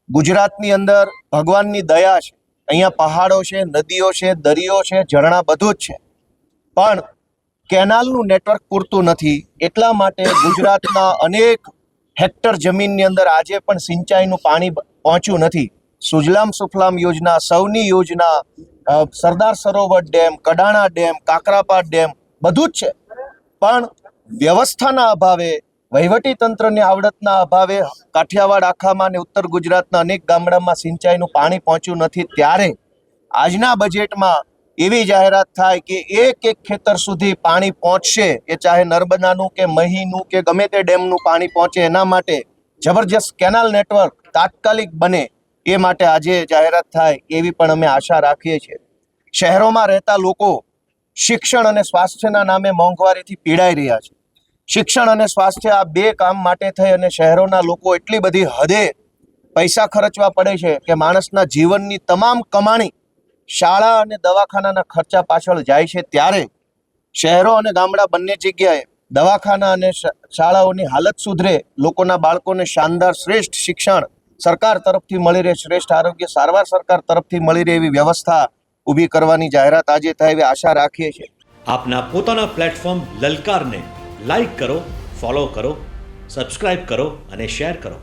ગુજરાતની અંદર ભગવાનની દયા છે, અહીંયા પહાડો છે, નદીઓ છે, દરિયો છે, ઝરણા બધું જ છે, પણ કેનાલનું નેટવર્ક પૂરતું નથી. એટલા માટે ગુજરાતના અનેક હેક્ટર જમીનની અંદર આજે પણ સિંચાઈનું પાણી પહોંચ્યું નથી. સુજલામ સુફલામ યોજના, સૌની યોજના, Sardar Sarovar dam, Kadana dam, Kakrapar dam બધું જ છે, પણ વ્યવસ્થાના અભાવે, વહીવટી તંત્રની આવડતના અભાવે કાઠિયાવાડ આખામાં અને ઉત્તર ગુજરાતના અનેક ગામડામાં સિંચાઈનું પાણી પહોંચ્યું નથી. ત્યારે આજના બજેટમાં એવી જાહેરાત થાય કે એક ખેતર સુધી પાણી પહોંચશે, એ ચાહે નર્મદાનું કે મહીનું કે ગમે તે ડેમનું પાણી પહોંચે, એના માટે જબરજસ્ત કેનાલ નેટવર્ક તાત્કાલિક બને, એ માટે આજે જાહેરાત થાય એવી પણ અમે આશા રાખીએ છીએ. શહેરોમાં રહેતા લોકો શિક્ષણ અને સ્વાસ્થ્યના નામે મોંઘવારીથી પીડાઈ રહ્યા છે. શિક્ષણ અને સ્વાસ્થ્ય આ બે કામ માટે થઈ અને શહેરોના લોકો એટલી બધી હદે પૈસા ખર્ચવા પડે છે કે માણસના જીવનની તમામ કમાણી શાળા અને દવાખાનાના ખર્ચા પાછળ જાય છે. ત્યારે શહેરો અને ગામડા બંને જગ્યાએ દવાખાના અને શાળાઓની હાલત સુધરે, લોકોના બાળકોને શાનદાર શ્રેષ્ઠ શિક્ષણ સરકાર તરફથી મળી રહે, શ્રેષ્ઠ આરોગ્ય સારવાર સરકાર તરફથી મળી રહે, એવી વ્યવસ્થા ઊભી કરવાની જાહેરાત આજે થાય એવી આશા રાખીએ છીએ. આપના પોતાના પ્લેટફોર્મ લલકારને લાઈક કરો, ફોલો કરો, સબસ્ક્રાઇબ કરો અને શેર કરો.